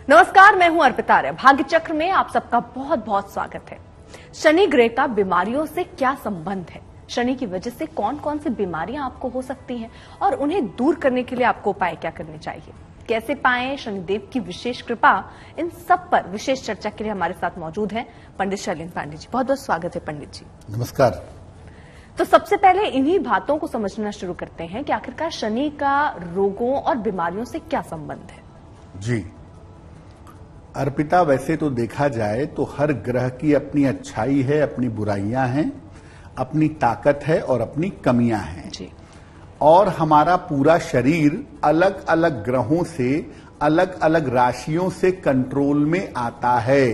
नमस्कार, मैं हूं अर्पिता आर्य। भाग्य चक्र में आप सबका बहुत बहुत स्वागत है। शनि ग्रह का बीमारियों से क्या संबंध है, शनि की वजह से कौन कौन सी बीमारियां आपको हो सकती हैं और उन्हें दूर करने के लिए आपको उपाय क्या करने चाहिए, कैसे पाएं शनिदेव की विशेष कृपा, इन सब पर विशेष चर्चा के लिए हमारे साथ मौजूद हैं पंडित शैलेंद्र पांडे जी। बहुत बहुत स्वागत है पंडित जी। नमस्कार। तो सबसे पहले इन्हीं बातों को समझना शुरू करते हैं कि आखिरकार शनि का रोगों और बीमारियों से क्या संबंध है। जी अर्पिता, वैसे तो देखा जाए तो हर ग्रह की अपनी अच्छाई है, अपनी बुराइयां हैं, अपनी ताकत है और अपनी कमियां हैं जी। और हमारा पूरा शरीर अलग अलग ग्रहों से, अलग अलग राशियों से कंट्रोल में आता है।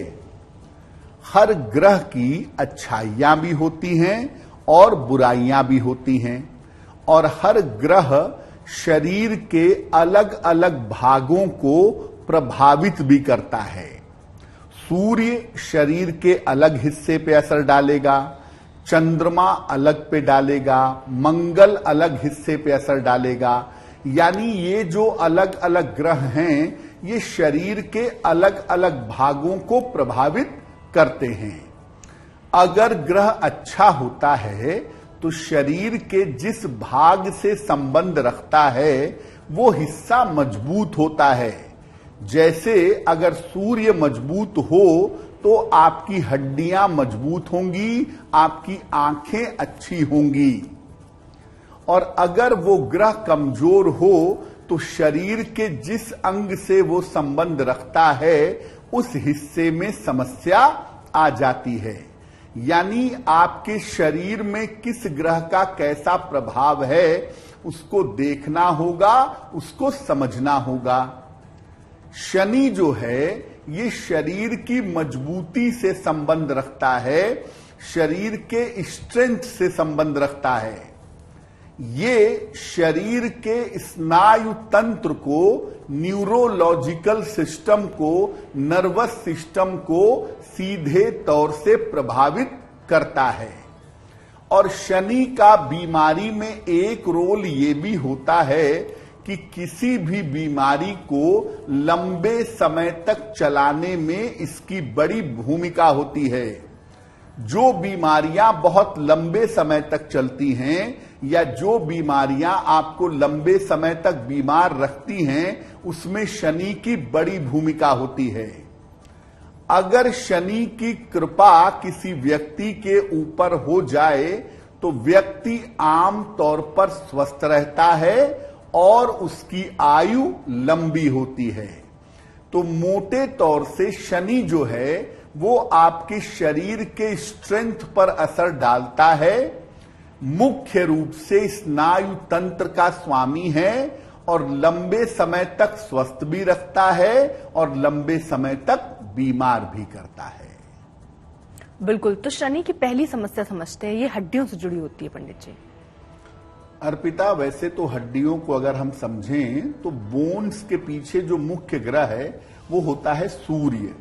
हर ग्रह की अच्छाइयां भी होती हैं और बुराइयां भी होती हैं और हर ग्रह शरीर के अलग अलग भागों को प्रभावित भी करता है। सूर्य शरीर के अलग हिस्से पे असर डालेगा, चंद्रमा अलग पे डालेगा, मंगल अलग हिस्से पे असर डालेगा। यानी ये जो अलग अलग ग्रह हैं, ये शरीर के अलग अलग भागों को प्रभावित करते हैं। अगर ग्रह अच्छा होता है तो शरीर के जिस भाग से संबंध रखता है वो हिस्सा मजबूत होता है। जैसे अगर सूर्य मजबूत हो तो आपकी हड्डियां मजबूत होंगी, आपकी आंखें अच्छी होंगी। और अगर वो ग्रह कमजोर हो तो शरीर के जिस अंग से वो संबंध रखता है उस हिस्से में समस्या आ जाती है। यानी आपके शरीर में किस ग्रह का कैसा प्रभाव है उसको देखना होगा, उसको समझना होगा। शनि जो है ये शरीर की मजबूती से संबंध रखता है, शरीर के स्ट्रेंथ से संबंध रखता है। ये शरीर के स्नायु तंत्र को, न्यूरोलॉजिकल सिस्टम को, नर्वस सिस्टम को सीधे तौर से प्रभावित करता है। और शनि का बीमारी में एक रोल ये भी होता है कि किसी भी बीमारी को लंबे समय तक चलाने में इसकी बड़ी भूमिका होती है। जो बीमारियां बहुत लंबे समय तक चलती हैं या जो बीमारियां आपको लंबे समय तक बीमार रखती हैं, उसमें शनि की बड़ी भूमिका होती है। अगर शनि की कृपा किसी व्यक्ति के ऊपर हो जाए तो व्यक्ति आम तौर पर स्वस्थ रहता है और उसकी आयु लंबी होती है। तो मोटे तौर से शनि जो है वो आपके शरीर के स्ट्रेंथ पर असर डालता है। मुख्य रूप से स्नायु तंत्र का स्वामी है और लंबे समय तक स्वस्थ भी रखता है और लंबे समय तक बीमार भी करता है। बिल्कुल। तो शनि की पहली समस्या समझते हैं, ये हड्डियों से जुड़ी होती है पंडित जी। अर्पिता, वैसे तो हड्डियों को अगर हम समझें तो बोन्स के पीछे जो मुख्य ग्रह है वो होता है सूर्य।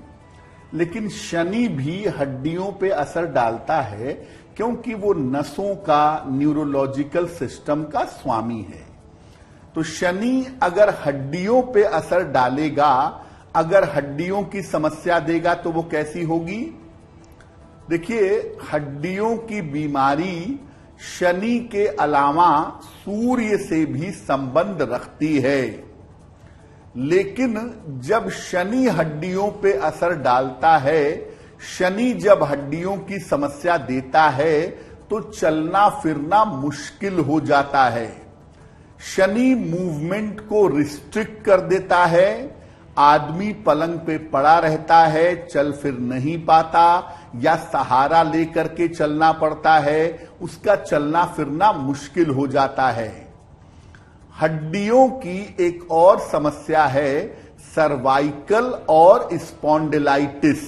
लेकिन शनि भी हड्डियों पे असर डालता है क्योंकि वो नसों का, न्यूरोलॉजिकल सिस्टम का स्वामी है। तो शनि अगर हड्डियों पे असर डालेगा, अगर हड्डियों की समस्या देगा तो वो कैसी होगी? देखिए, हड्डियों की बीमारी शनि के अलावा सूर्य से भी संबंध रखती है। लेकिन जब शनि हड्डियों पे असर डालता है, शनि जब हड्डियों की समस्या देता है तो चलना फिरना मुश्किल हो जाता है। शनि मूवमेंट को रिस्ट्रिक्ट कर देता है। आदमी पलंग पे पड़ा रहता है, चल फिर नहीं पाता या सहारा लेकर के चलना पड़ता है, उसका चलना फिरना मुश्किल हो जाता है। हड्डियों की एक और समस्या है सर्वाइकल और स्पॉन्डिलाइटिस।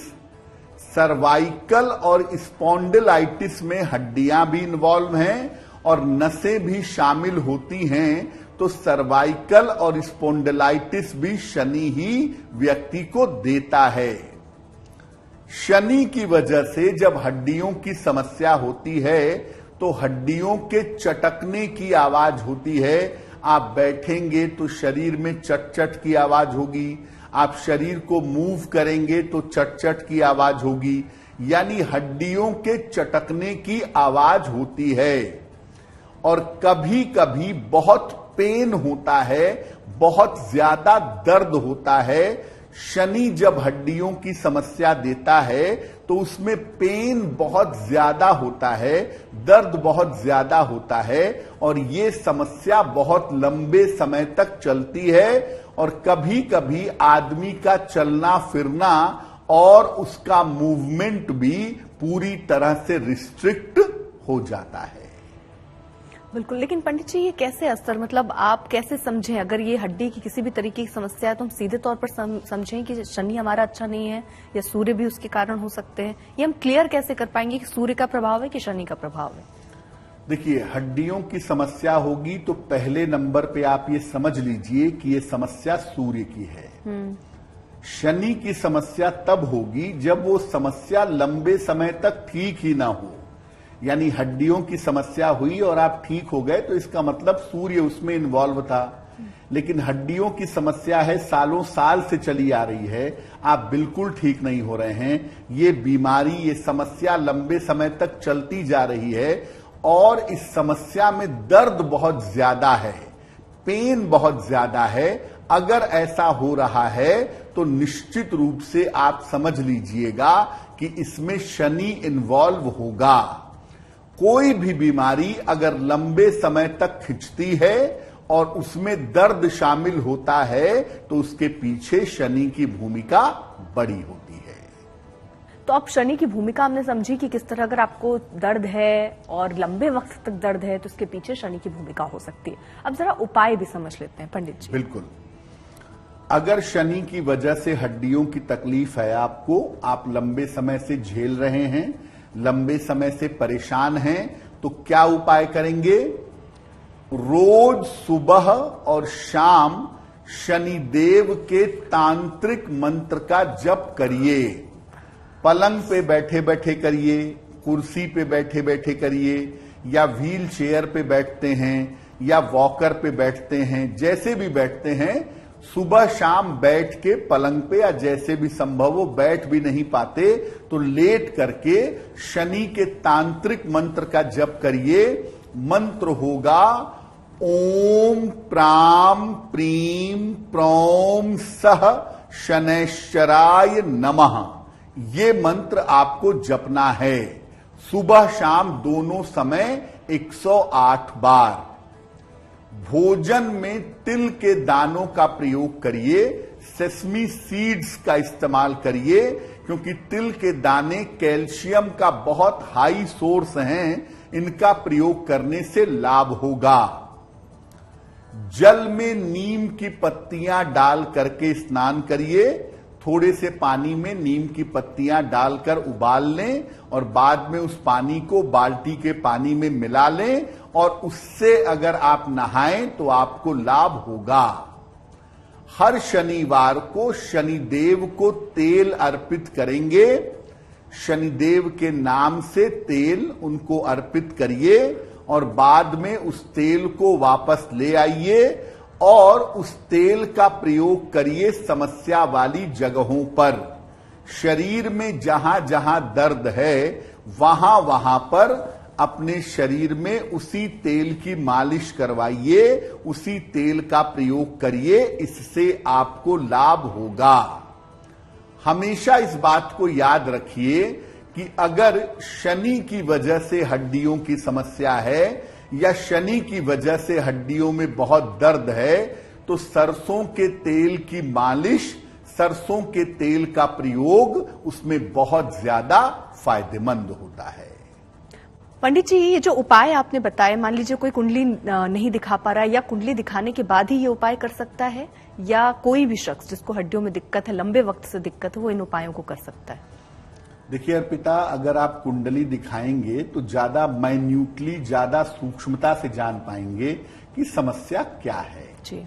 सर्वाइकल और स्पॉन्डिलाइटिस में हड्डियां भी इन्वॉल्व हैं और नसें भी शामिल होती हैं। तो सर्वाइकल और स्पॉन्डिलाइटिस भी शनि ही व्यक्ति को देता है। शनि की वजह से जब हड्डियों की समस्या होती है तो हड्डियों के चटकने की आवाज होती है। आप बैठेंगे तो शरीर में चट चट की आवाज होगी, आप शरीर को मूव करेंगे तो चट चट की आवाज होगी, यानी हड्डियों के चटकने की आवाज होती है। और कभी कभी बहुत पेन होता है, बहुत ज्यादा दर्द होता है। शनि जब हड्डियों की समस्या देता है तो उसमें पेन बहुत ज्यादा होता है, दर्द बहुत ज्यादा होता है, और ये समस्या बहुत लंबे समय तक चलती है। और कभी कभी आदमी का चलना फिरना और उसका मूवमेंट भी पूरी तरह से रिस्ट्रिक्ट हो जाता है। बिल्कुल, लेकिन पंडित जी ये कैसे असर, मतलब आप कैसे समझें, अगर ये हड्डी की किसी भी तरीके की समस्या है तो हम सीधे तौर पर समझें कि शनि हमारा अच्छा नहीं है या सूर्य भी उसके कारण हो सकते हैं? ये हम क्लियर कैसे कर पाएंगे कि सूर्य का प्रभाव है कि शनि का प्रभाव है? देखिए, हड्डियों की समस्या होगी तो पहले नंबर पे आप ये समझ लीजिए कि ये समस्या सूर्य की है। शनि की समस्या तब होगी जब वो समस्या लंबे समय तक ठीक ही ना हो। यानी हड्डियों की समस्या हुई और आप ठीक हो गए तो इसका मतलब सूर्य उसमें इन्वॉल्व था। लेकिन हड्डियों की समस्या है, सालों साल से चली आ रही है, आप बिल्कुल ठीक नहीं हो रहे हैं, ये बीमारी, ये समस्या लंबे समय तक चलती जा रही है और इस समस्या में दर्द बहुत ज्यादा है, पेन बहुत ज्यादा है। अगर ऐसा हो रहा है तो निश्चित रूप से आप समझ लीजिएगा कि इसमें शनि इन्वॉल्व होगा। कोई भी बीमारी अगर लंबे समय तक खिंचती है और उसमें दर्द शामिल होता है तो उसके पीछे शनि की भूमिका बड़ी होती है। तो अब शनि की भूमिका हमने समझी कि किस तरह अगर आपको दर्द है और लंबे वक्त तक दर्द है तो उसके पीछे शनि की भूमिका हो सकती है। अब जरा उपाय भी समझ लेते हैं पंडित जी। बिल्कुल, अगर शनि की वजह से हड्डियों की तकलीफ है आपको, आप लंबे समय से झेल रहे हैं, लंबे समय से परेशान हैं, तो क्या उपाय करेंगे? रोज सुबह और शाम शनिदेव के तांत्रिक मंत्र का जप करिए। पलंग पे बैठे बैठे करिए, कुर्सी पे बैठे बैठे करिए, या व्हील चेयर पे बैठते हैं या वॉकर पे बैठते हैं, जैसे भी बैठते हैं, सुबह शाम बैठ के पलंग पे, या जैसे भी संभव हो, बैठ भी नहीं पाते तो लेट करके शनि के तांत्रिक मंत्र का जप करिए। मंत्र होगा ओम प्राम प्रीम प्रौम सह शनैश्चराय नमः। ये मंत्र आपको जपना है सुबह शाम दोनों समय 108 बार। भोजन में तिल के दानों का प्रयोग करिए, सेसमी सीड्स का इस्तेमाल करिए, क्योंकि तिल के दाने कैल्शियम का बहुत हाई सोर्स हैं, इनका प्रयोग करने से लाभ होगा। जल में नीम की पत्तियां डाल करके स्नान करिए, थोड़े से पानी में नीम की पत्तियां डालकर उबाल लें और बाद में उस पानी को बाल्टी के पानी में मिला लें और उससे अगर आप नहाएं तो आपको लाभ होगा। हर शनिवार को शनिदेव को तेल अर्पित करेंगे, शनिदेव के नाम से तेल उनको अर्पित करिए और बाद में उस तेल को वापस ले आइए और उस तेल का प्रयोग करिए समस्या वाली जगहों पर। शरीर में जहां जहां दर्द है वहां वहां पर अपने शरीर में उसी तेल की मालिश करवाइए, उसी तेल का प्रयोग करिए, इससे आपको लाभ होगा। हमेशा इस बात को याद रखिए कि अगर शनि की वजह से हड्डियों की समस्या है या शनि की वजह से हड्डियों में बहुत दर्द है तो सरसों के तेल की मालिश, सरसों के तेल का प्रयोग उसमें बहुत ज्यादा फायदेमंद होता है। पंडित जी, ये जो उपाय आपने बताए, मान लीजिए कोई कुंडली नहीं दिखा पा रहा है या कुंडली दिखाने के बाद ही ये उपाय कर सकता है, या कोई भी शख्स जिसको हड्डियों में दिक्कत है, लंबे वक्त से दिक्कत है, वो इन उपायों को कर सकता है? देखिए अर्पिता, अगर आप कुंडली दिखाएंगे तो ज्यादा माइन्यूटली, ज्यादा सूक्ष्मता से जान पाएंगे कि समस्या क्या है जी।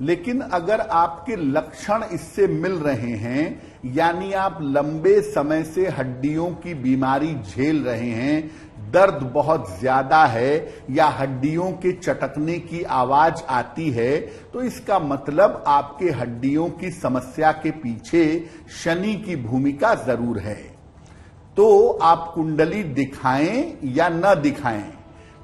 लेकिन अगर आपके लक्षण इससे मिल रहे हैं, यानी आप लंबे समय से हड्डियों की बीमारी झेल रहे हैं, दर्द बहुत ज्यादा है या हड्डियों के चटकने की आवाज आती है, तो इसका मतलब आपके हड्डियों की समस्या के पीछे शनि की भूमिका जरूर है। तो आप कुंडली दिखाएं या न दिखाएं,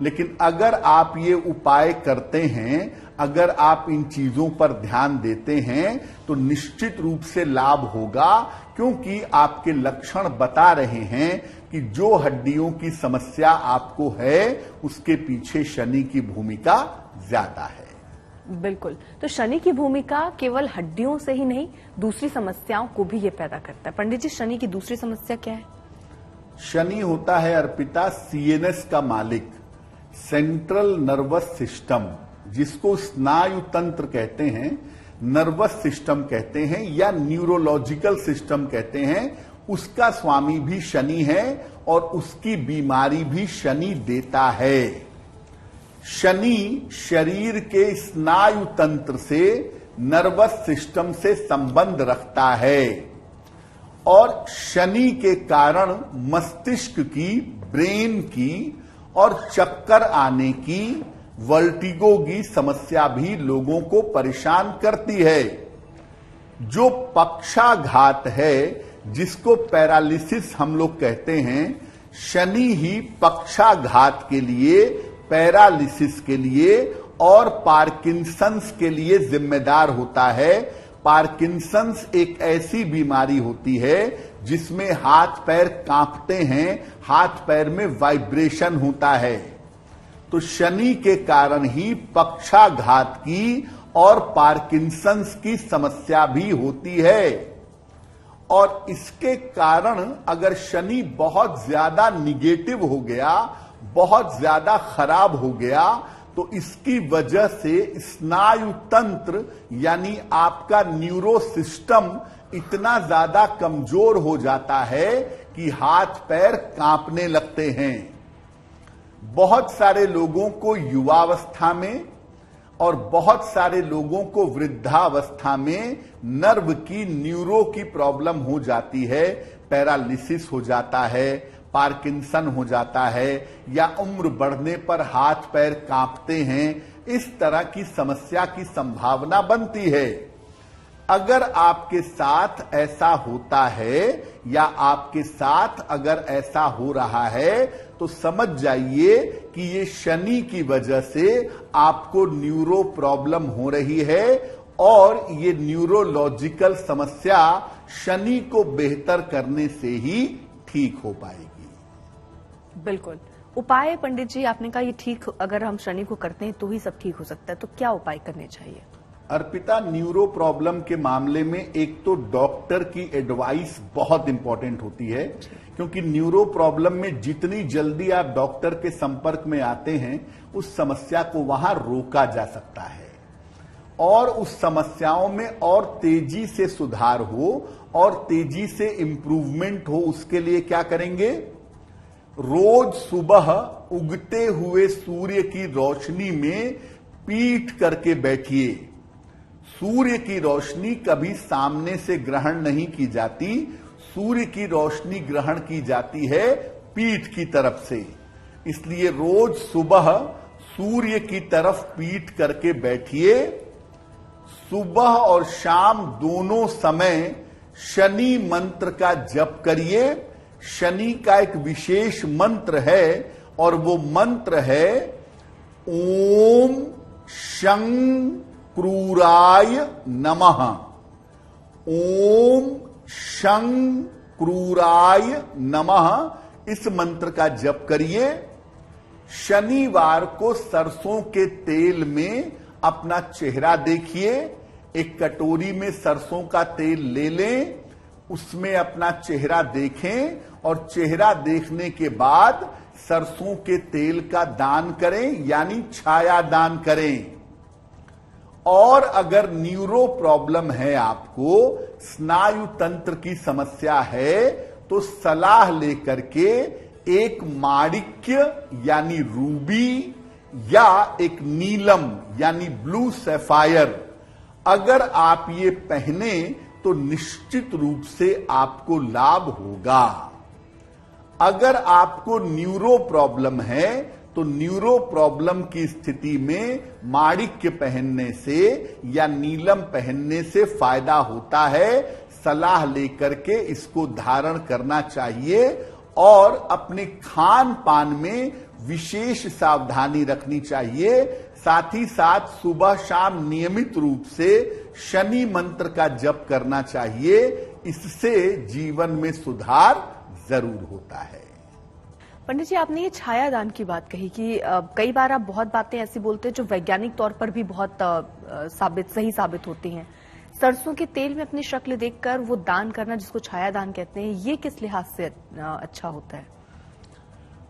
लेकिन अगर आप ये उपाय करते हैं, अगर आप इन चीजों पर ध्यान देते हैं, तो निश्चित रूप से लाभ होगा, क्योंकि आपके लक्षण बता रहे हैं कि जो हड्डियों की समस्या आपको है उसके पीछे शनि की भूमिका ज्यादा है। बिल्कुल। तो शनि की भूमिका केवल हड्डियों से ही नहीं, दूसरी समस्याओं को भी ये पैदा करता है। पंडित जी, शनि की दूसरी समस्या क्या है? शनि होता है अर्पिता सीएनएस का मालिक, सेंट्रल नर्वस सिस्टम, जिसको स्नायु तंत्र कहते हैं, नर्वस सिस्टम कहते हैं या न्यूरोलॉजिकल सिस्टम कहते हैं, उसका स्वामी भी शनि है और उसकी बीमारी भी शनि देता है। शनि शरीर के स्नायु तंत्र से, नर्वस सिस्टम से संबंध रखता है और शनि के कारण मस्तिष्क की, ब्रेन की और चक्कर आने की, वर्टिगो की समस्या भी लोगों को परेशान करती है। जो पक्षाघात है, जिसको पैरालिसिस हम लोग कहते हैं, शनि ही पक्षाघात के लिए, पैरालिसिस के लिए और पार्किंसंस के लिए जिम्मेदार होता है। पार्किंसंस एक ऐसी बीमारी होती है जिसमें हाथ पैर कांपते हैं, हाथ पैर में वाइब्रेशन होता है। तो शनि के कारण ही पक्षाघात की और पार्किंसंस की समस्या भी होती है। और इसके कारण अगर शनि बहुत ज्यादा निगेटिव हो गया, बहुत ज्यादा खराब हो गया, तो इसकी वजह से स्नायु तंत्र यानी आपका न्यूरो सिस्टम इतना ज्यादा कमजोर हो जाता है कि हाथ पैर कांपने लगते हैं। बहुत सारे लोगों को युवावस्था में और बहुत सारे लोगों को वृद्धावस्था में नर्व की, न्यूरो की प्रॉब्लम हो जाती है, पैरालिसिस हो जाता है, पार्किंसन हो जाता है या उम्र बढ़ने पर हाथ पैर कांपते हैं। इस तरह की समस्या की संभावना बनती है। अगर आपके साथ ऐसा होता है या आपके साथ अगर ऐसा हो रहा है, तो समझ जाइए कि ये शनि की वजह से आपको न्यूरो प्रॉब्लम हो रही है और ये न्यूरोलॉजिकल समस्या शनि को बेहतर करने से ही ठीक हो पाएगी। बिल्कुल। उपाय पंडित जी, आपने कहा ये ठीक, अगर हम शनि को करते हैं तो ही सब ठीक हो सकता है, तो क्या उपाय करने चाहिए? अर्पिता, न्यूरो प्रॉब्लम के मामले में एक तो डॉक्टर की एडवाइस बहुत इंपॉर्टेंट होती है, क्योंकि न्यूरो प्रॉब्लम में जितनी जल्दी आप डॉक्टर के संपर्क में आते हैं, उस समस्या को वहां रोका जा सकता है और उस समस्याओं में और तेजी से सुधार हो और तेजी से इंप्रूवमेंट हो। उसके लिए क्या करेंगे? रोज सुबह उगते हुए सूर्य की रोशनी में पीठ करके बैठिए। सूर्य की रोशनी कभी सामने से ग्रहण नहीं की जाती, सूर्य की रोशनी ग्रहण की जाती है पीठ की तरफ से। इसलिए रोज सुबह सूर्य की तरफ पीठ करके बैठिए। सुबह और शाम दोनों समय शनि मंत्र का जप करिए। शनि का एक विशेष मंत्र है और वो मंत्र है ओम शं क्रूराय नमः। ओम शं क्रूराय नमः, इस मंत्र का जप करिए। शनिवार को सरसों के तेल में अपना चेहरा देखिए। एक कटोरी में सरसों का तेल ले लें, उसमें अपना चेहरा देखें और चेहरा देखने के बाद सरसों के तेल का दान करें, यानी छाया दान करें। और अगर न्यूरो प्रॉब्लम है, आपको स्नायु तंत्र की समस्या है, तो सलाह लेकर के एक माणिक्य यानी रूबी या एक नीलम यानी ब्लू सैफायर अगर आप ये पहने तो निश्चित रूप से आपको लाभ होगा। अगर आपको न्यूरो प्रॉब्लम है तो न्यूरो प्रॉब्लम की स्थिति में माणिक्य पहनने से या नीलम पहनने से फायदा होता है। सलाह लेकर के इसको धारण करना चाहिए और अपने खान पान में विशेष सावधानी रखनी चाहिए। साथ ही साथ सुबह शाम नियमित रूप से शनि मंत्र का जप करना चाहिए। इससे जीवन में सुधार जरूर होता है। पंडित जी, आपने ये छायादान की बात कही कि कई बार आप बहुत बातें ऐसी बोलते हैं जो वैज्ञानिक तौर पर भी बहुत सही साबित होती हैं। सरसों के तेल में अपनी शक्ल देखकर वो दान करना, जिसको छायादान कहते हैं, ये किस लिहाज से अच्छा होता है?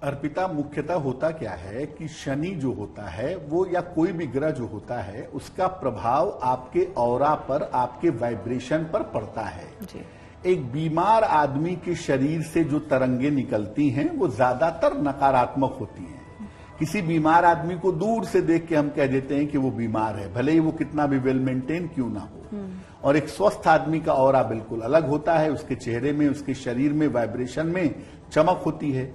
अर्पिता, मुख्यतः होता क्या है कि शनि जो होता है वो या कोई भी ग्रह जो होता है उसका प्रभाव आपके ऑरा पर, आपके वाइब्रेशन पर पड़ता है जी। एक बीमार आदमी के शरीर से जो तरंगे निकलती हैं वो ज्यादातर नकारात्मक होती हैं। किसी बीमार आदमी को दूर से देख के हम कह देते हैं कि वो बीमार है, भले ही वो कितना भी वेल मेंटेन क्यों ना हो। और एक स्वस्थ आदमी का ऑरा बिल्कुल अलग होता है, उसके चेहरे में, उसके शरीर में, वाइब्रेशन में चमक होती है।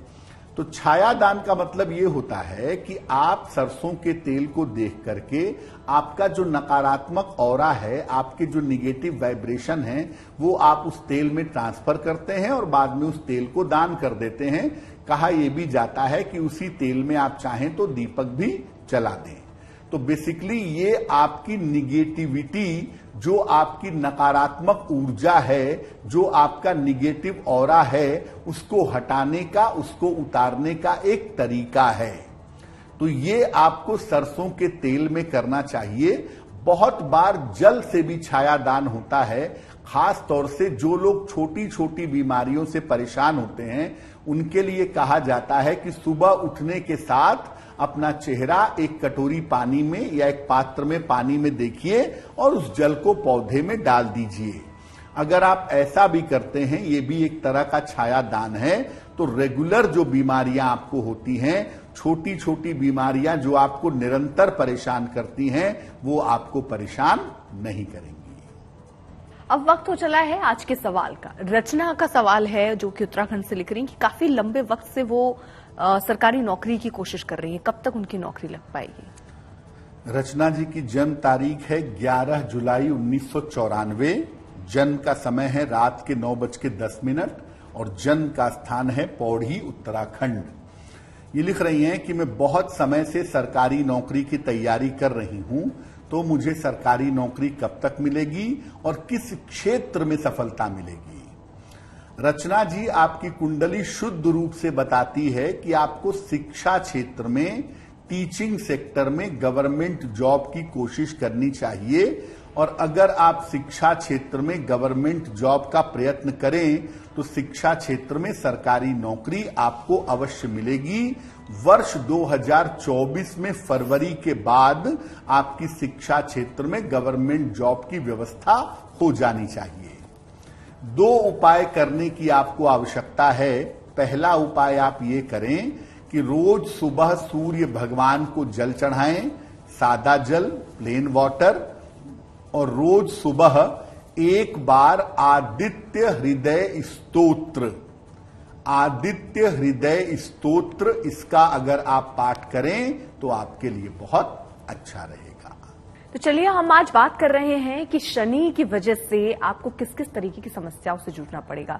तो छायादान का मतलब ये होता है कि आप सरसों के तेल को देख करके आपका जो नकारात्मक ऑरा है, आपके जो निगेटिव वाइब्रेशन है, वो आप उस तेल में ट्रांसफर करते हैं और बाद में उस तेल को दान कर देते हैं। कहा यह भी जाता है कि उसी तेल में आप चाहें तो दीपक भी जला दें। तो बेसिकली ये आपकी निगेटिविटी, जो आपकी नकारात्मक ऊर्जा है, जो आपका निगेटिव ऑरा है, उसको हटाने का, उसको उतारने का एक तरीका है। तो ये आपको सरसों के तेल में करना चाहिए। बहुत बार जल से भी छायादान होता है। खास तौर से जो लोग छोटी छोटी बीमारियों से परेशान होते हैं उनके लिए कहा जाता है कि सुबह उठने के साथ अपना चेहरा एक कटोरी पानी में या एक पात्र में पानी में देखिए और उस जल को पौधे में डाल दीजिए। अगर आप ऐसा भी करते हैं, ये भी एक तरह का छाया दान है। तो रेगुलर जो बीमारियां आपको होती हैं, छोटी छोटी बीमारियां जो आपको निरंतर परेशान करती हैं, वो आपको परेशान नहीं करेंगी। अब वक्त हो चला है आज के सवाल का। रचना का सवाल है, जो कि उत्तराखंड से लिख रही हैं कि काफी लंबे वक्त से वो सरकारी नौकरी की कोशिश कर रही है, कब तक उनकी नौकरी लग पाएगी? रचना जी की जन्म तारीख है 11 जुलाई 1994। जन्म का समय है रात के 9:10 और जन्म का स्थान है पौड़ी, उत्तराखंड। ये लिख रही हैं कि मैं बहुत समय से सरकारी नौकरी की तैयारी कर रही हूं, तो मुझे सरकारी नौकरी कब तक मिलेगी और किस क्षेत्र में सफलता मिलेगी? रचना जी, आपकी कुंडली शुद्ध रूप से बताती है कि आपको शिक्षा क्षेत्र में, टीचिंग सेक्टर में गवर्नमेंट जॉब की कोशिश करनी चाहिए। और अगर आप शिक्षा क्षेत्र में गवर्नमेंट जॉब का प्रयत्न करें तो शिक्षा क्षेत्र में सरकारी नौकरी आपको अवश्य मिलेगी। वर्ष 2024 में फरवरी के बाद आपकी शिक्षा क्षेत्र में गवर्नमेंट जॉब की व्यवस्था हो जानी चाहिए। 2 उपाय करने की आपको आवश्यकता है। पहला उपाय आप ये करें कि रोज सुबह सूर्य भगवान को जल चढ़ाएं, सादा जल, प्लेन वाटर, और रोज सुबह एक बार आदित्य हृदय स्तोत्र, आदित्य हृदय स्तोत्र, इसका अगर आप पाठ करें तो आपके लिए बहुत अच्छा रहेगा। तो चलिए, हम आज बात कर रहे हैं कि शनि की वजह से आपको किस किस तरीके की समस्याओं से जूझना पड़ेगा।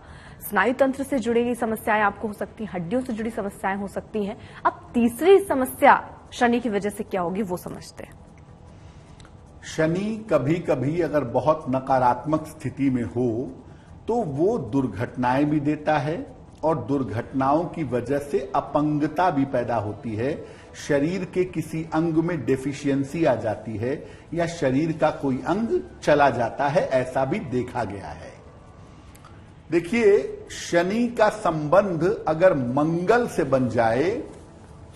स्नायु तंत्र से जुड़ी हुई समस्याएं आपको हो सकती हैं, हड्डियों से जुड़ी समस्याएं हो सकती हैं। अब तीसरी समस्या शनि की वजह से क्या होगी, वो समझते हैं। शनि कभी कभी अगर बहुत नकारात्मक स्थिति में हो तो वो दुर्घटनाएं भी देता है और दुर्घटनाओं की वजह से अपंगता भी पैदा होती है। शरीर के किसी अंग में डेफिशिएंसी आ जाती है या शरीर का कोई अंग चला जाता है, ऐसा भी देखा गया है। देखिए, शनि का संबंध अगर मंगल से बन जाए,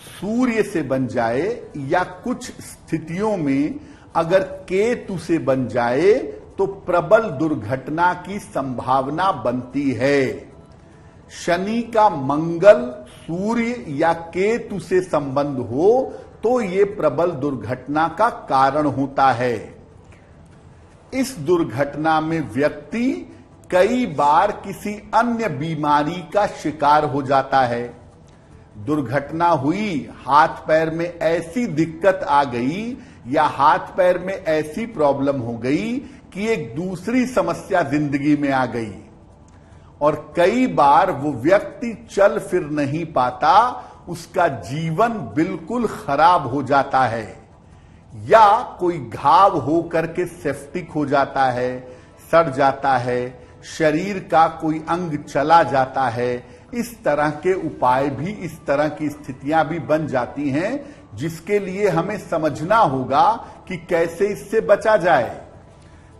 सूर्य से बन जाए, या कुछ स्थितियों में अगर केतु से बन जाए तो प्रबल दुर्घटना की संभावना बनती है। शनि का मंगल, सूर्य या केतु से संबंध हो तो ये प्रबल दुर्घटना का कारण होता है। इस दुर्घटना में व्यक्ति कई बार किसी अन्य बीमारी का शिकार हो जाता है। दुर्घटना हुई, हाथ पैर में ऐसी दिक्कत आ गई या हाथ पैर में ऐसी प्रॉब्लम हो गई कि एक दूसरी समस्या जिंदगी में आ गई, और कई बार वो व्यक्ति चल फिर नहीं पाता, उसका जीवन बिल्कुल खराब हो जाता है, या कोई घाव होकर के सेप्टिक हो जाता है, सड़ जाता है, शरीर का कोई अंग चला जाता है। इस तरह के उपाय भी, इस तरह की स्थितियां भी बन जाती हैं, जिसके लिए हमें समझना होगा कि कैसे इससे बचा जाए।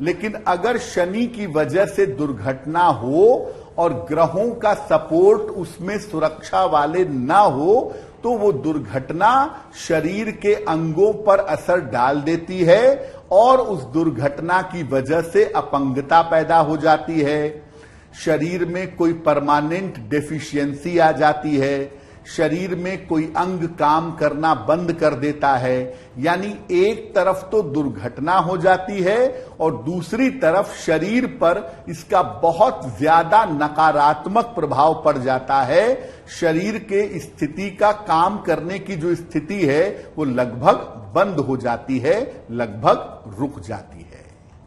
लेकिन अगर शनि की वजह से दुर्घटना हो और ग्रहों का सपोर्ट उसमें सुरक्षा वाले ना हो, तो वो दुर्घटना शरीर के अंगों पर असर डाल देती है और उस दुर्घटना की वजह से अपंगता पैदा हो जाती है, शरीर में कोई परमानेंट डेफिशिएंसी आ जाती है, शरीर में कोई अंग काम करना बंद कर देता है। यानी एक तरफ तो दुर्घटना हो जाती है और दूसरी तरफ शरीर पर इसका बहुत ज्यादा नकारात्मक प्रभाव पड़ जाता है। शरीर के स्थिति का काम करने की जो स्थिति है वो लगभग बंद हो जाती है, लगभग रुक जाती है।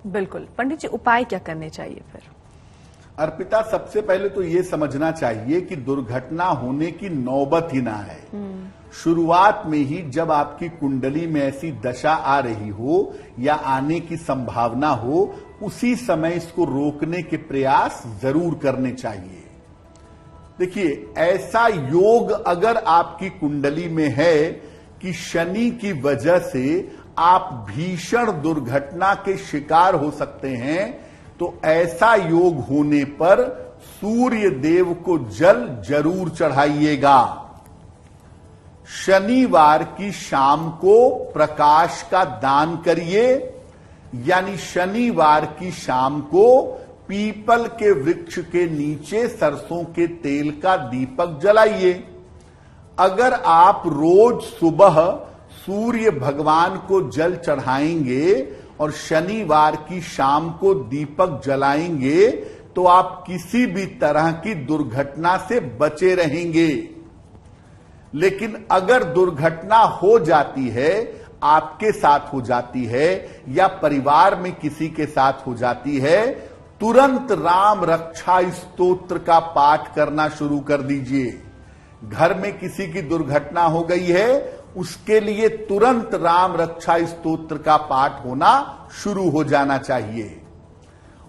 बिल्कुल। पंडित जी, उपाय क्या करने चाहिए फिर? अर्पिता, सबसे पहले तो ये समझना चाहिए कि दुर्घटना होने की नौबत ही ना है। शुरुआत में ही जब आपकी कुंडली में ऐसी दशा आ रही हो या आने की संभावना हो, उसी समय इसको रोकने के प्रयास जरूर करने चाहिए। देखिए, ऐसा योग अगर आपकी कुंडली में है कि शनि की वजह से आप भीषण दुर्घटना के शिकार हो सकते हैं, तो ऐसा योग होने पर सूर्य देव को जल जरूर चढ़ाइएगा। शनिवार की शाम को प्रकाश का दान करिए, यानी शनिवार की शाम को पीपल के वृक्ष के नीचे सरसों के तेल का दीपक जलाइए। अगर आप रोज सुबह सूर्य भगवान को जल चढ़ाएंगे और शनिवार की शाम को दीपक जलाएंगे, तो आप किसी भी तरह की दुर्घटना से बचे रहेंगे। लेकिन अगर दुर्घटना हो जाती है, आपके साथ हो जाती है या परिवार में किसी के साथ हो जाती है, तुरंत राम रक्षा स्तोत्र का पाठ करना शुरू कर दीजिए। घर में किसी की दुर्घटना हो गई है, उसके लिए तुरंत राम रक्षा स्तोत्र का पाठ होना शुरू हो जाना चाहिए।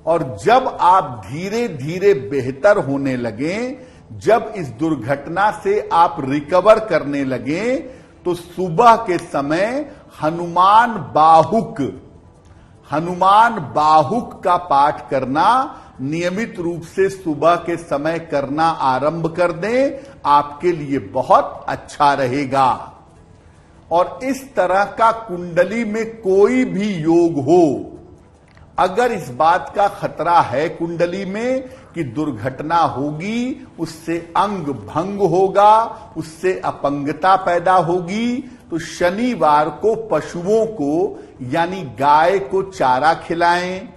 और जब आप धीरे धीरे बेहतर होने लगें, जब इस दुर्घटना से आप रिकवर करने लगें, तो सुबह के समय हनुमान बाहुक का पाठ करना नियमित रूप से सुबह के समय करना आरंभ कर दें, आपके लिए बहुत अच्छा रहेगा। और इस तरह का कुंडली में कोई भी योग हो, अगर इस बात का खतरा है कुंडली में कि दुर्घटना होगी, उससे अंग भंग होगा, उससे अपंगता पैदा होगी, तो शनिवार को पशुओं को यानी गाय को चारा खिलाएं,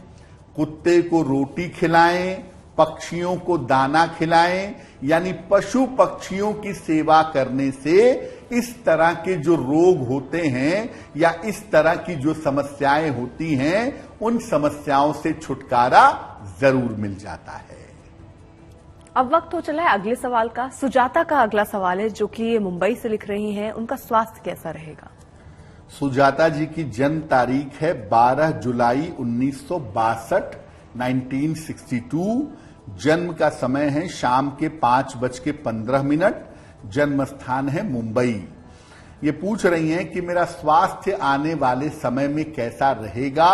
कुत्ते को रोटी खिलाएं, पक्षियों को दाना खिलाएं। यानी पशु पक्षियों की सेवा करने से इस तरह के जो रोग होते हैं या इस तरह की जो समस्याएं होती हैं, उन समस्याओं से छुटकारा जरूर मिल जाता है। अब वक्त हो चला है अगले सवाल का। सुजाता का अगला सवाल है, जो कि मुंबई से लिख रही हैं। उनका स्वास्थ्य कैसा रहेगा? सुजाता जी की जन्म तारीख है 12 जुलाई 1962, 1962। जन्म का समय है शाम के 5:15। जन्म स्थान है मुंबई। ये पूछ रही हैं कि मेरा स्वास्थ्य आने वाले समय में कैसा रहेगा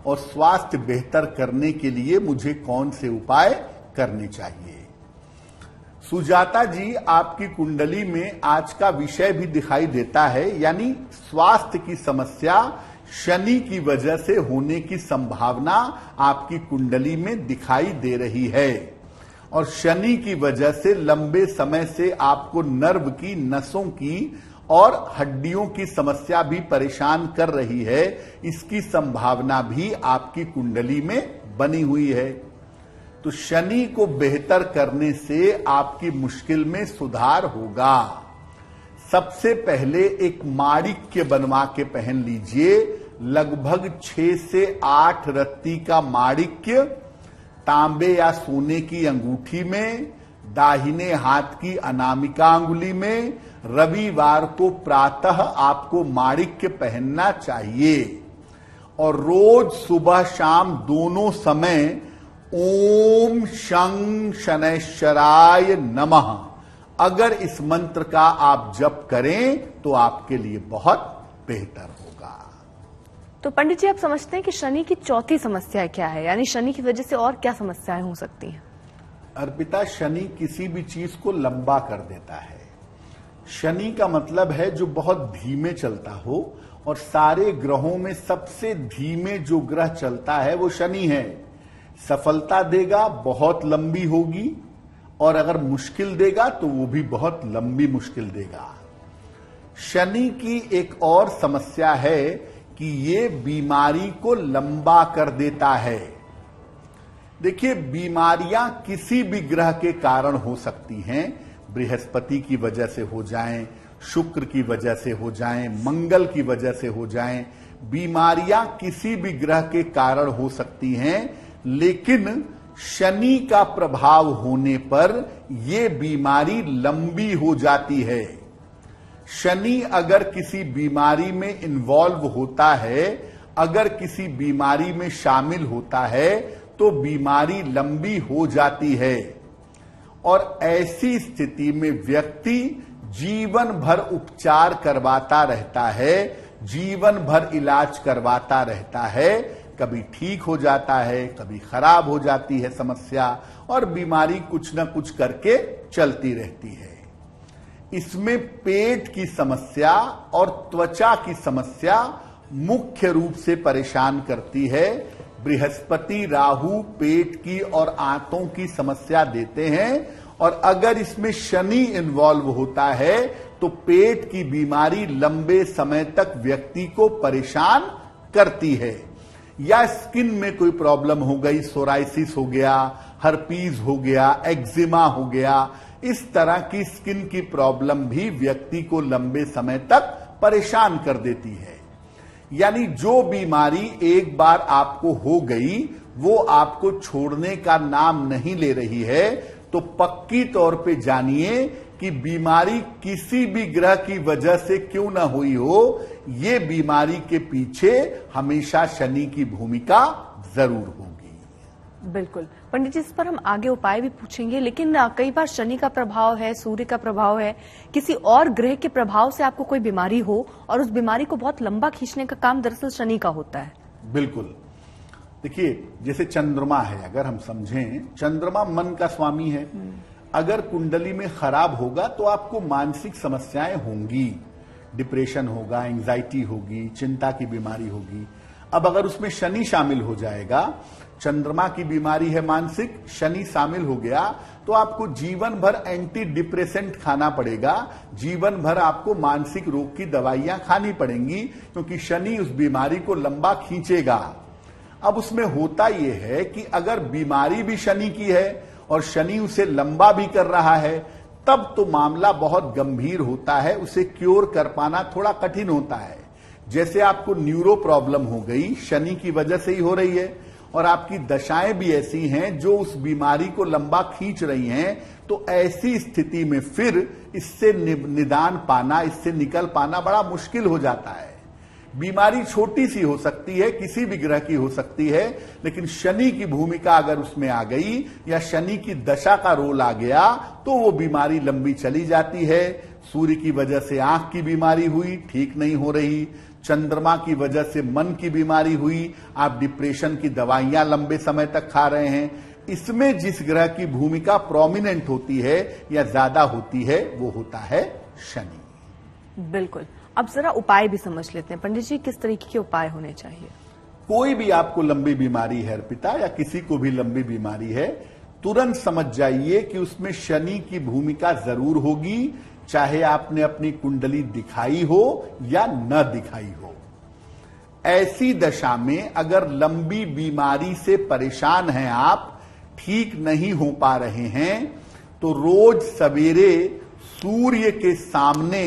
और स्वास्थ्य बेहतर करने के लिए मुझे कौन से उपाय करने चाहिए। सुजाता जी, आपकी कुंडली में आज का विषय भी दिखाई देता है, यानी स्वास्थ्य की समस्या शनि की वजह से होने की संभावना आपकी कुंडली में दिखाई दे रही है। और शनि की वजह से लंबे समय से आपको नर्व की, नसों की और हड्डियों की समस्या भी परेशान कर रही है। इसकी संभावना भी आपकी कुंडली में बनी हुई है। तो शनि को बेहतर करने से आपकी मुश्किल में सुधार होगा। सबसे पहले एक माणिक्य बनवा के पहन लीजिए, लगभग 6 से 8 रत्ती का माणिक्य तांबे या सोने की अंगूठी में, दाहिने हाथ की अनामिका अंगुली में। रविवार को प्रातः आपको माणिक्य पहनना चाहिए और रोज सुबह शाम दोनों समय ओम शं शनैश्चराय नमः, अगर इस मंत्र का आप जप करें तो आपके लिए बहुत बेहतर होगा। तो पंडित जी, आप समझते हैं कि शनि की चौथी समस्या क्या है, यानी शनि की वजह से और क्या समस्याएं हो सकती हैं? अर्पिता, शनि किसी भी चीज को लंबा कर देता है। शनि का मतलब है जो बहुत धीमे चलता हो, और सारे ग्रहों में सबसे धीमे जो ग्रह चलता है वो शनि है। सफलता देगा बहुत लंबी होगी, और अगर मुश्किल देगा तो वो भी बहुत लंबी मुश्किल देगा। शनि की एक और समस्या है कि ये बीमारी को लंबा कर देता है। देखिए, बीमारियां किसी भी ग्रह के कारण हो सकती हैं। बृहस्पति की वजह से हो जाएं, शुक्र की वजह से हो जाएं, मंगल की वजह से हो जाएं। बीमारियां किसी भी ग्रह के कारण हो सकती हैं, लेकिन शनि का प्रभाव होने पर यह बीमारी लंबी हो जाती है। शनि अगर किसी बीमारी में इन्वॉल्व होता है, अगर किसी बीमारी में शामिल होता है, तो बीमारी लंबी हो जाती है। और ऐसी स्थिति में व्यक्ति जीवन भर उपचार करवाता रहता है, जीवन भर इलाज करवाता रहता है। कभी ठीक हो जाता है, कभी खराब हो जाती है समस्या, और बीमारी कुछ न कुछ करके चलती रहती है। इसमें पेट की समस्या और त्वचा की समस्या मुख्य रूप से परेशान करती है। बृहस्पति राहु पेट की और आंतों की समस्या देते हैं, और अगर इसमें शनि इन्वॉल्व होता है तो पेट की बीमारी लंबे समय तक व्यक्ति को परेशान करती है। या स्किन में कोई प्रॉब्लम हो गई, सोराइसिस हो गया, हर्पीज हो गया, एक्जिमा हो गया, इस तरह की स्किन की प्रॉब्लम भी व्यक्ति को लंबे समय तक परेशान कर देती है। यानी जो बीमारी एक बार आपको हो गई वो आपको छोड़ने का नाम नहीं ले रही है, तो पक्की तौर पे जानिए कि बीमारी किसी भी ग्रह की वजह से क्यों ना हुई हो, ये बीमारी के पीछे हमेशा शनि की भूमिका जरूर होगी। बिल्कुल पंडित जी, इस पर हम आगे उपाय भी पूछेंगे, लेकिन कई बार शनि का प्रभाव है, सूर्य का प्रभाव है, किसी और ग्रह के प्रभाव से आपको कोई बीमारी हो और उस बीमारी को बहुत लंबा खींचने का काम दरअसल शनि का होता है। बिल्कुल, देखिए जैसे चंद्रमा है, अगर हम समझें, चंद्रमा मन का स्वामी है। अगर कुंडली में खराब होगा तो आपको मानसिक समस्याएं होंगी, डिप्रेशन होगा, एंजाइटी होगी, चिंता की बीमारी होगी। अब अगर उसमें शनि शामिल हो जाएगा, चंद्रमा की बीमारी है मानसिक, शनि शामिल हो गया, तो आपको जीवन भर एंटी डिप्रेसेंट खाना पड़ेगा, जीवन भर आपको मानसिक रोग की दवाइयां खानी पड़ेंगी, क्योंकि शनि उस बीमारी को लंबा खींचेगा। अब उसमें होता यह है कि अगर बीमारी भी शनि की है और शनि उसे लंबा भी कर रहा है, तब तो मामला बहुत गंभीर होता है, उसे क्योर कर पाना थोड़ा कठिन होता है। जैसे आपको न्यूरो प्रॉब्लम हो गई, शनि की वजह से ही हो रही है, और आपकी दशाएं भी ऐसी हैं जो उस बीमारी को लंबा खींच रही हैं, तो ऐसी स्थिति में फिर इससे निदान पाना, इससे निकल पाना बड़ा मुश्किल हो जाता है। बीमारी छोटी सी हो सकती है, किसी भी ग्रह की हो सकती है, लेकिन शनि की भूमिका अगर उसमें आ गई या शनि की दशा का रोल आ गया तो वो बीमारी लंबी चली जाती है। सूर्य की वजह से आंख की बीमारी हुई, ठीक नहीं हो रही। चंद्रमा की वजह से मन की बीमारी हुई, आप डिप्रेशन की दवाइयां लंबे समय तक खा रहे हैं। इसमें जिस ग्रह की भूमिका प्रोमिनेंट होती है या ज्यादा होती है वो होता है शनि। बिल्कुल, अब जरा उपाय भी समझ लेते हैं पंडित जी, किस तरीके के उपाय होने चाहिए? कोई भी आपको लंबी बीमारी है अर्पिता, या किसी को भी लंबी बीमारी है, तुरंत समझ जाइए कि उसमें शनि की भूमिका जरूर होगी, चाहे आपने अपनी कुंडली दिखाई हो या न दिखाई हो। ऐसी दशा में अगर लंबी बीमारी से परेशान हैं आप, ठीक नहीं हो पा रहे हैं तो रोज सवेरे सूर्य के सामने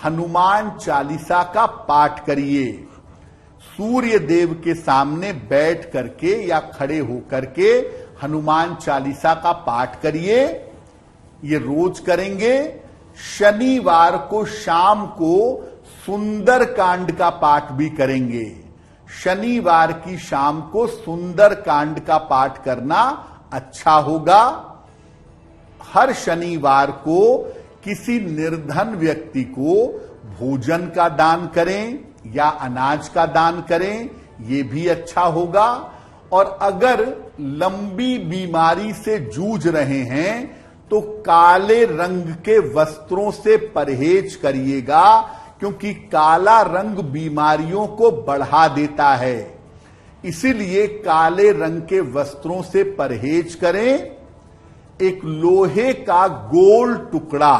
हनुमान चालीसा का पाठ करिए। सूर्य देव के सामने बैठ करके या खड़े होकर के हनुमान चालीसा का पाठ करिए। ये रोज करेंगे। शनिवार को शाम को सुंदर कांड का पाठ भी करेंगे। शनिवार की शाम को सुंदर कांड का पाठ करना अच्छा होगा। हर शनिवार को किसी निर्धन व्यक्ति को भोजन का दान करें या अनाज का दान करें, यह भी अच्छा होगा। और अगर लंबी बीमारी से जूझ रहे हैं तो काले रंग के वस्त्रों से परहेज करिएगा, क्योंकि काला रंग बीमारियों को बढ़ा देता है। इसीलिए काले रंग के वस्त्रों से परहेज करें। एक लोहे का गोल टुकड़ा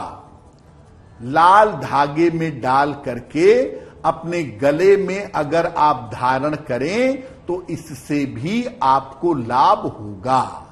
लाल धागे में डाल करके अपने गले में अगर आप धारण करें तो इससे भी आपको लाभ होगा।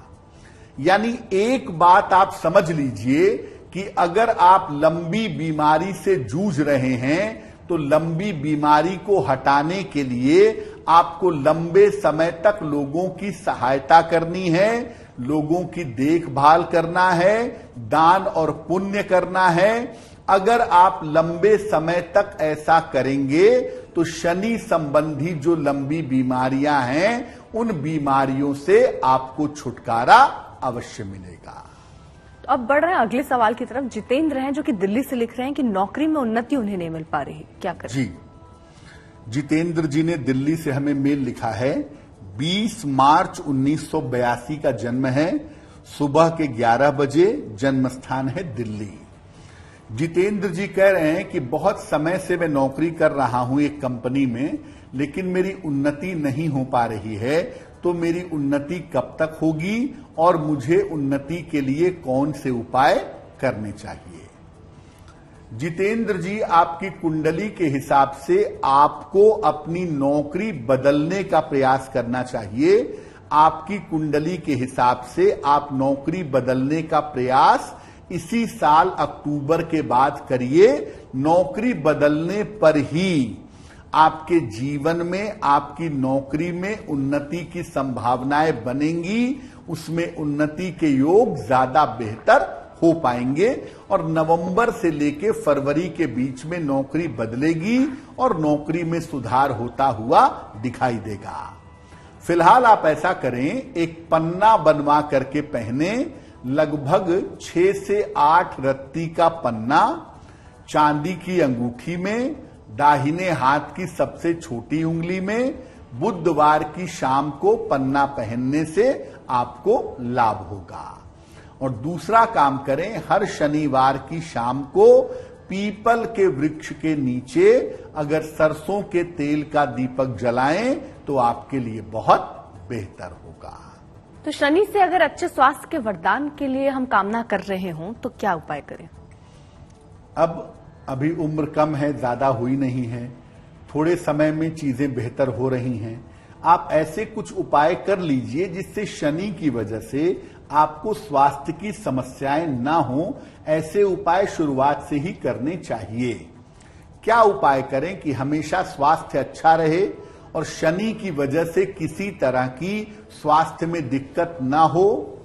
यानी एक बात आप समझ लीजिए कि अगर आप लंबी बीमारी से जूझ रहे हैं तो लंबी बीमारी को हटाने के लिए आपको लंबे समय तक लोगों की सहायता करनी है, लोगों की देखभाल करना है, दान और पुण्य करना है। अगर आप लंबे समय तक ऐसा करेंगे तो शनि संबंधी जो लंबी बीमारियां हैं उन बीमारियों से आपको छुटकारा अवश्य मिलेगा। तो अब बढ़ रहे हैं अगले सवाल की तरफ। जितेंद्र हैं जो कि दिल्ली से लिख रहे हैं कि नौकरी में उन्नति उन्हें नहीं मिल पा रही, क्या करें? जी, जितेंद्र जी ने दिल्ली से हमें मेल लिखा है। 20 मार्च 1982 का जन्म है, सुबह के 11 बजे, जन्म स्थान है दिल्ली। जितेंद्र जी कह रहे हैं कि बहुत समय से मैं नौकरी कर रहा हूं एक कंपनी में, लेकिन मेरी उन्नति नहीं हो पा रही है। तो मेरी उन्नति कब तक होगी और मुझे उन्नति के लिए कौन से उपाय करने चाहिए? जितेंद्र जी, आपकी कुंडली के हिसाब से आपको अपनी नौकरी बदलने का प्रयास करना चाहिए। आपकी कुंडली के हिसाब से आप नौकरी बदलने का प्रयास इसी साल अक्टूबर के बाद करिए। नौकरी बदलने पर ही आपके जीवन में, आपकी नौकरी में उन्नति की संभावनाएं बनेंगी, उसमें उन्नति के योग ज्यादा बेहतर हो पाएंगे और नवंबर से लेकर फरवरी के बीच में नौकरी बदलेगी और नौकरी में सुधार होता हुआ दिखाई देगा। फिलहाल आप ऐसा करें, एक पन्ना बनवा करके पहने, लगभग 6 से 8 रत्ती का पन्ना चांदी की अंगूठी में, दाहिने हाथ की सबसे छोटी उंगली में। बुधवार की शाम को पन्ना पहनने से आपको लाभ होगा। और दूसरा काम करें, हर शनिवार की शाम को पीपल के वृक्ष के नीचे अगर सरसों के तेल का दीपक जलाएं तो आपके लिए बहुत बेहतर होगा। तो शनि से अगर अच्छे स्वास्थ्य के वरदान के लिए हम कामना कर रहे हों तो क्या उपाय करें? अब अभी उम्र कम है, ज्यादा हुई नहीं है, थोड़े समय में चीजें बेहतर हो रही हैं। आप ऐसे कुछ उपाय कर लीजिए जिससे शनि की वजह से आपको स्वास्थ्य की समस्याएं ना हो। ऐसे उपाय शुरुआत से ही करने चाहिए। क्या उपाय करें कि हमेशा स्वास्थ्य अच्छा रहे और शनि की वजह से किसी तरह की स्वास्थ्य में दिक्कत ना हो?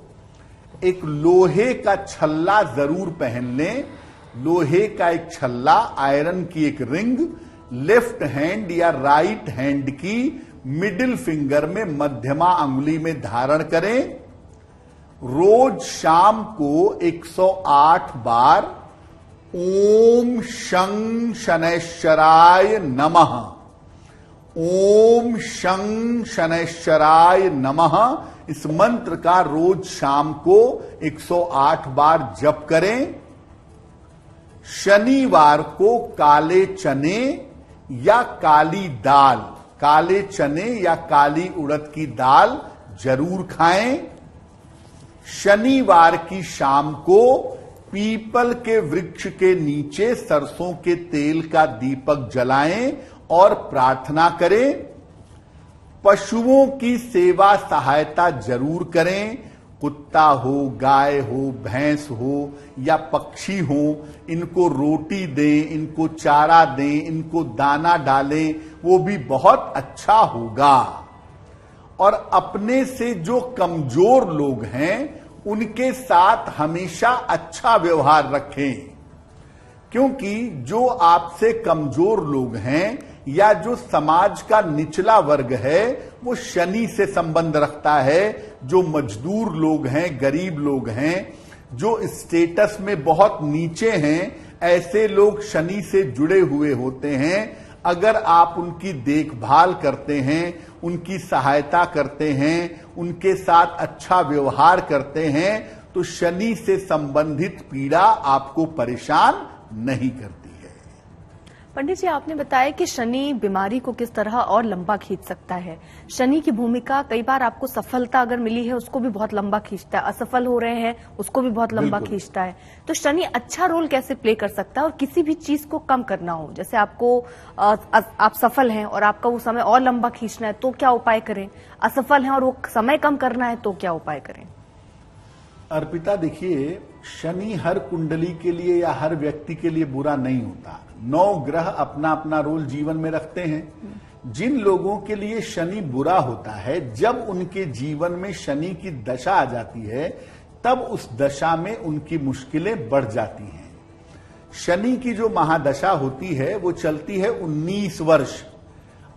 एक लोहे का छल्ला जरूर पहन लें। लोहे का एक छल्ला, आयरन की एक रिंग, लेफ्ट हैंड या राइट हैंड की मिडिल फिंगर में, मध्यमा अंगुली में धारण करें। रोज शाम को 108 बार ओम शं शनैश्चराय नमः, ओम शं शनैश्चराय नमः, इस मंत्र का रोज शाम को 108 बार जप करें। शनिवार को काले चने या काली दाल, काले चने या काली उड़द की दाल जरूर खाएं। शनिवार की शाम को पीपल के वृक्ष के नीचे सरसों के तेल का दीपक जलाएं और प्रार्थना करें। पशुओं की सेवा सहायता जरूर करें। कुत्ता हो, गाय हो, भैंस हो या पक्षी हो, इनको रोटी दें, इनको चारा दें, इनको दाना डालें, वो भी बहुत अच्छा होगा। और अपने से जो कमजोर लोग हैं उनके साथ हमेशा अच्छा व्यवहार रखें, क्योंकि जो आपसे कमजोर लोग हैं या जो समाज का निचला वर्ग है वो शनि से संबंध रखता है। जो मजदूर लोग हैं, गरीब लोग हैं, जो स्टेटस में बहुत नीचे हैं, ऐसे लोग शनि से जुड़े हुए होते हैं। अगर आप उनकी देखभाल करते हैं, उनकी सहायता करते हैं, उनके साथ अच्छा व्यवहार करते हैं, तो शनि से संबंधित पीड़ा आपको परेशान नहीं करती है। पंडित जी, आपने बताया कि शनि बीमारी को किस तरह और लंबा खींच सकता है। शनि की भूमिका कई बार आपको सफलता अगर मिली है उसको भी बहुत लंबा खींचता है, असफल हो रहे हैं उसको भी बहुत लंबा खींचता है। तो शनि अच्छा रोल कैसे प्ले कर सकता है? और किसी भी चीज को कम करना हो, जैसे आपको आप सफल हैं और आपका वो समय और लंबा खींचना है तो क्या उपाय करें? असफल हैं और वो समय कम करना है तो क्या उपाय करें? अर्पिता, देखिए, शनि हर कुंडली के लिए या हर व्यक्ति के लिए बुरा नहीं होता। 9 ग्रह अपना अपना रोल जीवन में रखते हैं। जिन लोगों के लिए शनि बुरा होता है, जब उनके जीवन में शनि की दशा आ जाती है, तब उस दशा में उनकी मुश्किलें बढ़ जाती हैं। शनि की जो महादशा होती है वो चलती है 19 वर्ष।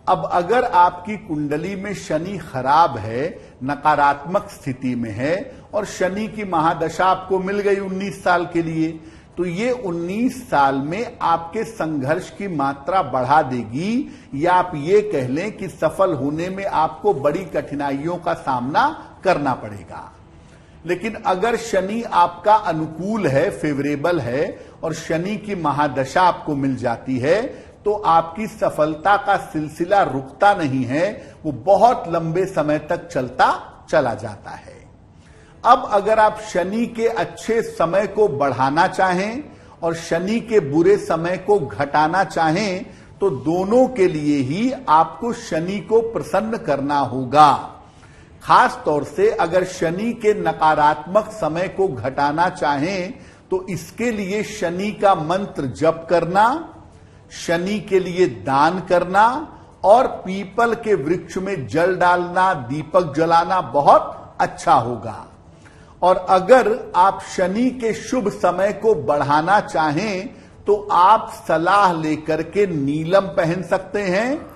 अब अगर आपकी कुंडली में शनि खराब है, नकारात्मक स्थिति में है, और शनि की महादशा आपको मिल गई 19 साल के लिए, तो ये 19 साल में आपके संघर्ष की मात्रा बढ़ा देगी, या आप ये कह लें कि सफल होने में आपको बड़ी कठिनाइयों का सामना करना पड़ेगा। लेकिन अगर शनि आपका अनुकूल है, फेवरेबल है, और शनि की महादशा आपको मिल जाती है, तो आपकी सफलता का सिलसिला रुकता नहीं है, वो बहुत लंबे समय तक चलता चला जाता है। अब अगर आप शनि के अच्छे समय को बढ़ाना चाहें और शनि के बुरे समय को घटाना चाहें, तो दोनों के लिए ही आपको शनि को प्रसन्न करना होगा। खास तौर से अगर शनि के नकारात्मक समय को घटाना चाहें तो इसके लिए शनि का मंत्र जप करना, शनि के लिए दान करना और पीपल के वृक्ष में जल डालना, दीपक जलाना बहुत अच्छा होगा। और अगर आप शनि के शुभ समय को बढ़ाना चाहें तो आप सलाह लेकर के नीलम पहन सकते हैं।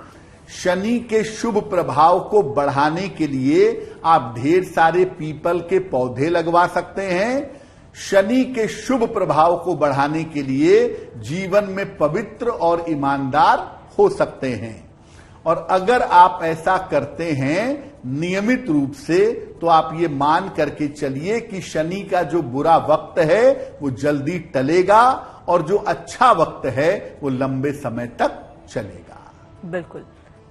शनि के शुभ प्रभाव को बढ़ाने के लिए आप ढेर सारे पीपल के पौधे लगवा सकते हैं। शनि के शुभ प्रभाव को बढ़ाने के लिए जीवन में पवित्र और ईमानदार हो सकते हैं। और अगर आप ऐसा करते हैं नियमित रूप से, तो आप ये मान करके चलिए कि शनि का जो बुरा वक्त है वो जल्दी टलेगा और जो अच्छा वक्त है वो लंबे समय तक चलेगा। बिल्कुल।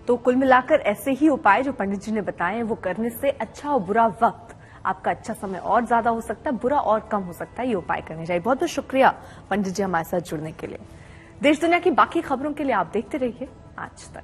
तो कुल मिलाकर ऐसे ही उपाय जो पंडित जी ने बताए वो करने से अच्छा और बुरा वक्त, आपका अच्छा समय और ज्यादा हो सकता है, बुरा और कम हो सकता है। ये उपाय करने चाहिए। बहुत बहुत शुक्रिया पंडित जी हमारे साथ जुड़ने के लिए। देश दुनिया की बाकी खबरों के लिए आप देखते रहिए आज तक।